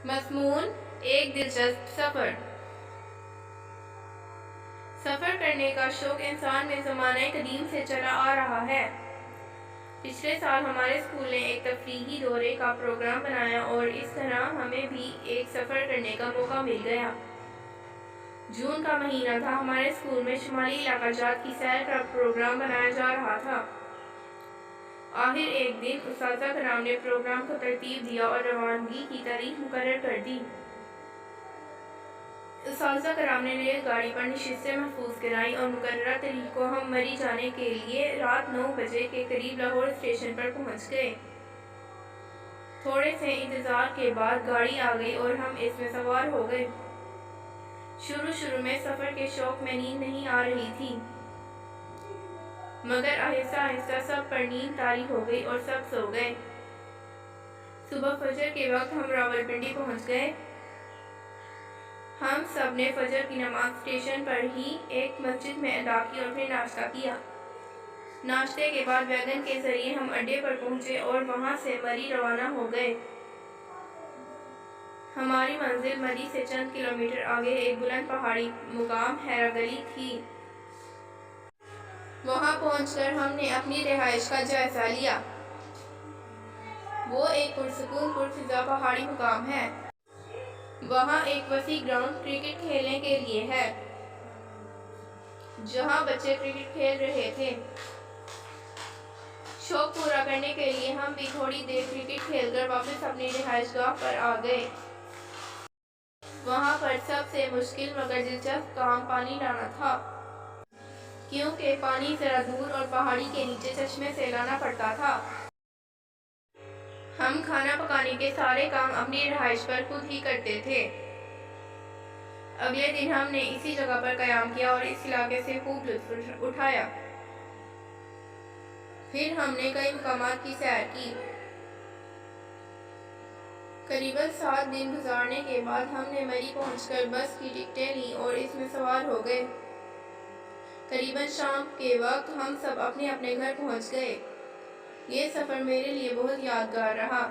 مضمون ایک دلچسپ سفر۔ سفر کرنے کا شوق انسان میں زمانہ قدیم سے چلا آ رہا ہے۔ پچھلے سال ہمارے اسکول نے ایک تفریحی دورے کا پروگرام بنایا اور اس طرح ہمیں بھی ایک سفر کرنے کا موقع مل گیا۔ جون کا مہینہ تھا، ہمارے اسکول میں شمالی علاقہ جات کی سیر کا پروگرام بنایا جا رہا تھا۔ آخر ایک دن اساتذہ کرام نے پروگرام کو ترتیب دیا اور روانگی کی تاریخ مقرر کر دی۔ اساتذہ کرام نے ریل گاڑی پر نشستیں محفوظ کرائیں اور مقررہ تاریخ کو ہم مری جانے کے لیے رات 9 بجے کے قریب لاہور اسٹیشن پر پہنچ گئے۔ تھوڑے سے انتظار کے بعد گاڑی آ گئی اور ہم اس میں سوار ہو گئے۔ شروع میں سفر کے شوق میں نیند نہیں آ رہی تھی، مگر آہستہ آہستہ سب پر نیند طاری ہو گئی اور سب سو گئے۔ صبح فجر کے وقت ہم راولپنڈی پہنچ گئے۔ ہم سب نے فجر کی نماز اسٹیشن پر ہی ایک مسجد میں ادا کی اور پھر ناشتہ کیا۔ ناشتے کے بعد ویگن کے ذریعے ہم اڈے پر پہنچے اور وہاں سے مری روانہ ہو گئے۔ ہماری منزل مری سے چند کلومیٹر آگے ایک بلند پہاڑی مقام حیرہ گلی تھی۔ وہاں پہنچ کر ہم نے اپنی رہائش کا جائزہ لیا۔ وہ ایک پرسکون پرفضا پہاڑی مقام ہے۔ وہاں ایک وسیع گراؤنڈ کرکٹ کھیلنے کے لیے ہے، جہاں بچے کرکٹ کھیل رہے تھے۔ شوق پورا کرنے کے لیے ہم بھی تھوڑی دیر کرکٹ کھیل کر واپس اپنی رہائش گاہ پر آ گئے۔ وہاں پر سب سے مشکل مگر دلچسپ کام پانی لانا تھا، کیونکہ پانی ذرا دور اور پہاڑی کے نیچے چشمے سے لانا پڑتا تھا۔ ہم کھانا پکانے کے سارے کام اپنی رہائش پر خود ہی کرتے تھے۔ اگلے دن ہم نے اسی جگہ پر قیام کیا اور اس علاقے سے خوب لطف اٹھایا۔ پھر ہم نے کئی مقامات کی سیر کی۔ قریباً 7 دن گزارنے کے بعد ہم نے مری پہنچ کر بس کی ٹکٹیں لیں اور اس میں سوار ہو گئے۔ قریباً شام کے وقت ہم سب اپنے اپنے گھر پہنچ گئے۔ یہ سفر میرے لیے بہت یادگار رہا۔